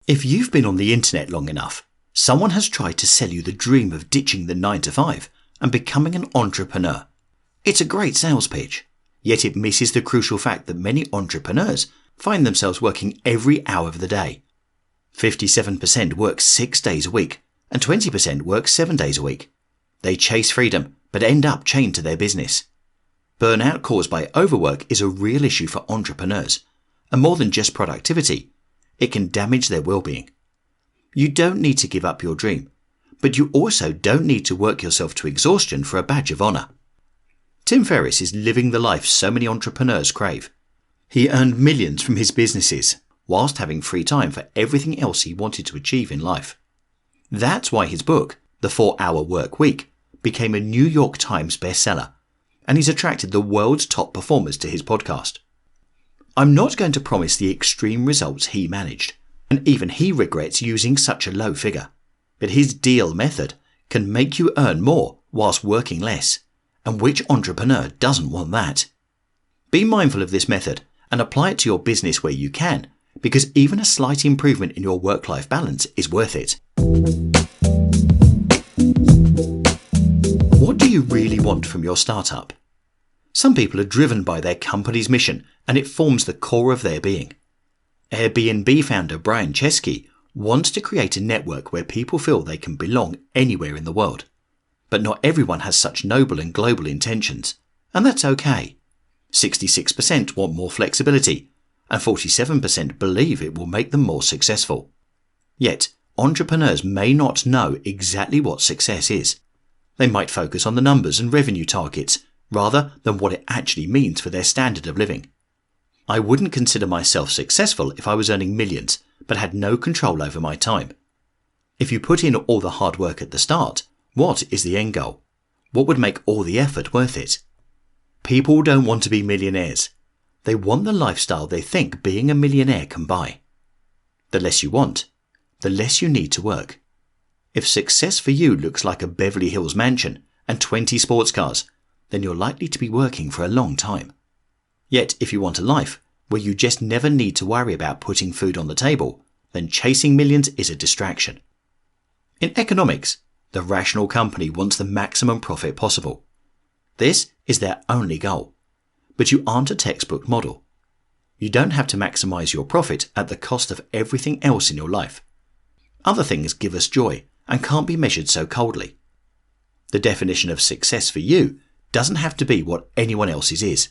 If you've been on the internet long enough, someone has tried to sell you the dream of ditching the 9 to 5 and becoming an entrepreneur. It's a great sales pitch, yet it misses the crucial fact that many entrepreneurs find themselves working every hour of the day. 57% work 6 days a week and 20% work 7 days a week. They chase freedom but end up chained to their business. Burnout caused by overwork is a real issue for entrepreneurs, and more than just productivity, it can damage their well-being. You don't need to give up your dream, but you also don't need to work yourself to exhaustion for a badge of honour. Tim Ferriss is living the life so many entrepreneurs crave. He earned millions from his businesses whilst having free time for everything else he wanted to achieve in life. That's why his book, The 4-Hour Work Week, became a New York Times bestseller, and he's attracted the world's top performers to his podcast. I'm not going to promise the extreme results he managed, and even he regrets using such a low figure. But his deal method can make you earn more whilst working less, and which entrepreneur doesn't want that? Be mindful of this method and apply it to your business where you can, because even a slight improvement in your work-life balance is worth it. What do you really want from your startup? Some people are driven by their company's mission, and it forms the core of their being. Airbnb founder Brian Chesky wants to create a network where people feel they can belong anywhere in the world. But not everyone has such noble and global intentions, and that's okay. 66% want more flexibility, and 47% believe it will make them more successful. Yet, entrepreneurs may not know exactly what success is. They might focus on the numbers and revenue targets rather than what it actually means for their standard of living. I wouldn't consider myself successful if I was earning millions but had no control over my time. If you put in all the hard work at the start, what is the end goal? What would make all the effort worth it? People don't want to be millionaires. They want the lifestyle they think being a millionaire can buy. The less you want, the less you need to work. If success for you looks like a Beverly Hills mansion and 20 sports cars, then you're likely to be working for a long time. Yet if you want a life where you just never need to worry about putting food on the table, then chasing millions is a distraction. In economics, the rational company wants the maximum profit possible. This is their only goal. But you aren't a textbook model. You don't have to maximize your profit at the cost of everything else in your life. Other things give us joy and can't be measured so coldly. The definition of success for you doesn't have to be what anyone else's is.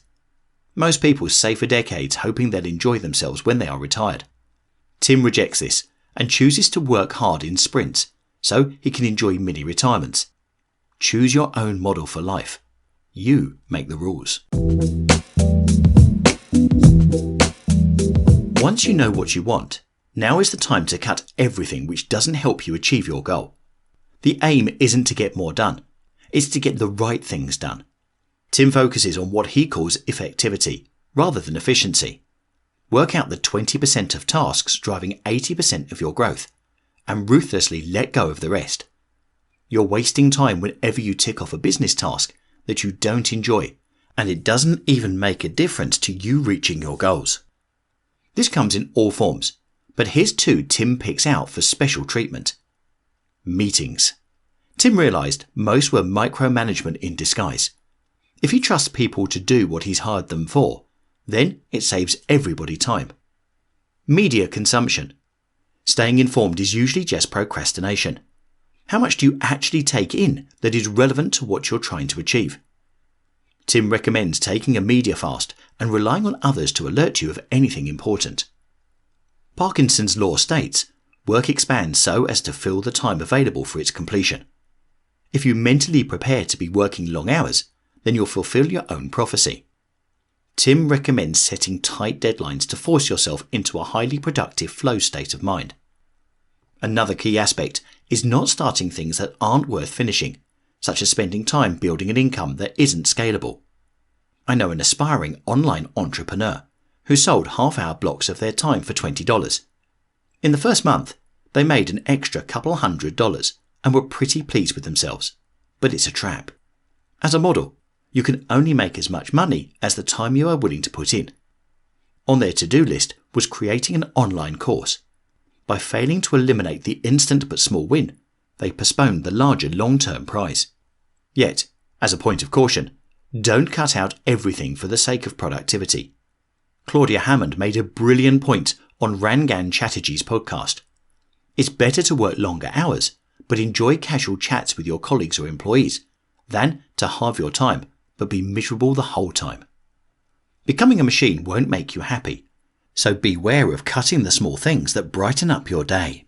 Most people stay for decades hoping they'll enjoy themselves when they are retired. Tim rejects this and chooses to work hard in sprints so he can enjoy mini retirements. Choose your own model for life. You make the rules. Once you know what you want, now is the time to cut everything which doesn't help you achieve your goal. The aim isn't to get more done, it's to get the right things done. Tim focuses on what he calls effectivity rather than efficiency. Work out the 20% of tasks driving 80% of your growth and ruthlessly let go of the rest. You're wasting time whenever you tick off a business task that you don't enjoy, and it doesn't even make a difference to you reaching your goals. This comes in all forms, but here's two Tim picks out for special treatment. Meetings. Tim realised most were micromanagement in disguise. If he trusts people to do what he's hired them for, then it saves everybody time. Media consumption. Staying informed is usually just procrastination. How much do you actually take in that is relevant to what you're trying to achieve? Tim recommends taking a media fast and relying on others to alert you of anything important. Parkinson's law states, work expands so as to fill the time available for its completion. If you mentally prepare to be working long hours, then you'll fulfill your own prophecy. Tim recommends setting tight deadlines to force yourself into a highly productive flow state of mind. Another key aspect is not starting things that aren't worth finishing, such as spending time building an income that isn't scalable. I know an aspiring online entrepreneur who sold half-hour blocks of their time for $20. In the first month, they made an extra couple $100 and were pretty pleased with themselves. But it's a trap. As a model, you can only make as much money as the time you are willing to put in. On their to-do list was creating an online course. by failing to eliminate the instant but small win, they postponed the larger long-term prize. Yet, as a point of caution, don't cut out everything for the sake of productivity. Claudia Hammond made a brilliant point on Rangan Chatterjee's podcast. It's better to work longer hours, but enjoy casual chats with your colleagues or employees, than to halve your time, but be miserable the whole time. Becoming a machine won't make you happy, so beware of cutting the small things that brighten up your day.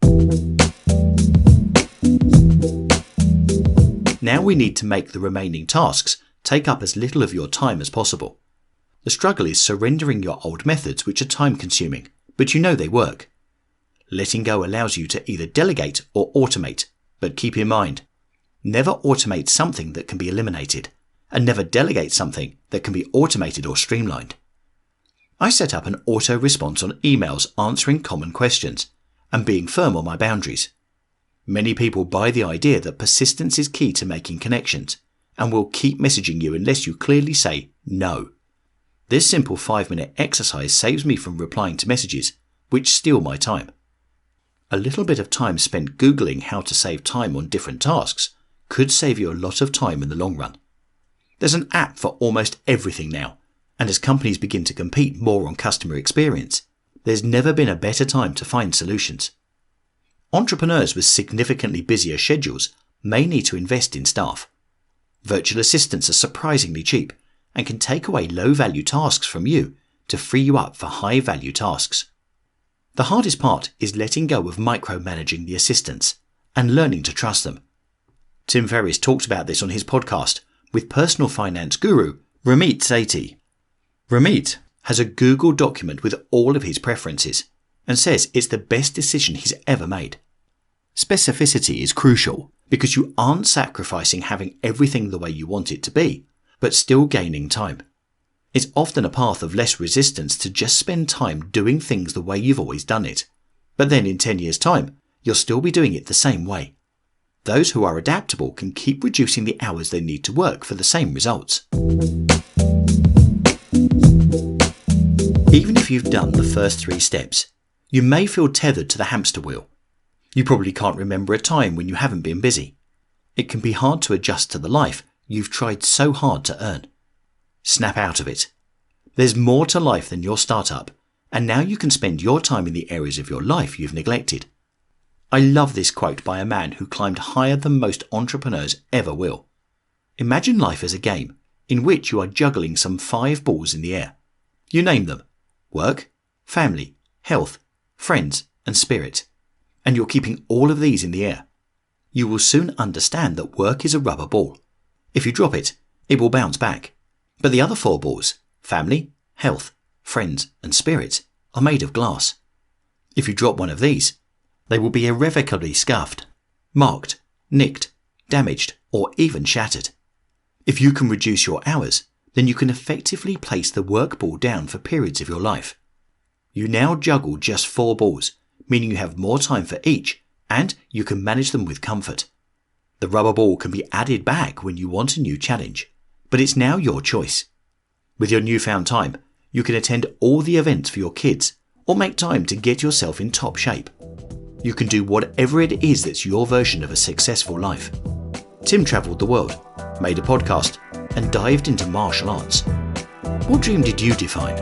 Now we need to make the remaining tasks take up as little of your time as possible. The struggle is surrendering your old methods which are time-consuming, but you know they work. Letting go allows you to either delegate or automate, but keep in mind, never automate something that can be eliminated, and never delegate something that can be automated or streamlined. I set up an auto response on emails answering common questions and being firm on my boundaries. Many people buy the idea that persistence is key to making connections and will keep messaging you unless you clearly say no. This simple 5-minute exercise saves me from replying to messages which steal my time. A little bit of time spent Googling how to save time on different tasks could save you a lot of time in the long run. There's an app for almost everything now, and as companies begin to compete more on customer experience, there's never been a better time to find solutions. Entrepreneurs with significantly busier schedules may need to invest in staff. Virtual assistants are surprisingly cheap and can take away low-value tasks from you to free you up for high-value tasks. The hardest part is letting go of micromanaging the assistants and learning to trust them. Tim Ferriss talked about this on his podcast with personal finance guru Ramit Sethi. Ramit has a Google document with all of his preferences and says it's the best decision he's ever made. Specificity is crucial because you aren't sacrificing having everything the way you want it to be, but still gaining time. It's often a path of less resistance to just spend time doing things the way you've always done it. But then in 10 years' time, you'll still be doing it the same way. Those who are adaptable can keep reducing the hours they need to work for the same results. Even if you've done the first 3 steps, you may feel tethered to the hamster wheel. You probably can't remember a time when you haven't been busy. It can be hard to adjust to the life you've tried so hard to earn. Snap out of it. There's more to life than your startup, and now you can spend your time in the areas of your life you've neglected. I love this quote by a man who climbed higher than most entrepreneurs ever will. Imagine life as a game in which you are juggling some 5 balls in the air. You name them: work, family, health, friends, and spirit. And you're keeping all of these in the air. You will soon understand that work is a rubber ball. If you drop it, it will bounce back. But the other 4 balls, family, health, friends, and spirit, are made of glass. If you drop one of these, they will be irrevocably scuffed, marked, nicked, damaged, or even shattered. If you can reduce your hours, then you can effectively place the work ball down for periods of your life. You now juggle just 4 balls, meaning you have more time for each, and you can manage them with comfort. The rubber ball can be added back when you want a new challenge, but it's now your choice. With your newfound time, you can attend all the events for your kids, or make time to get yourself in top shape. You can do whatever it is that's your version of a successful life. Tim travelled the world, made a podcast, and dived into martial arts. What dream did you define?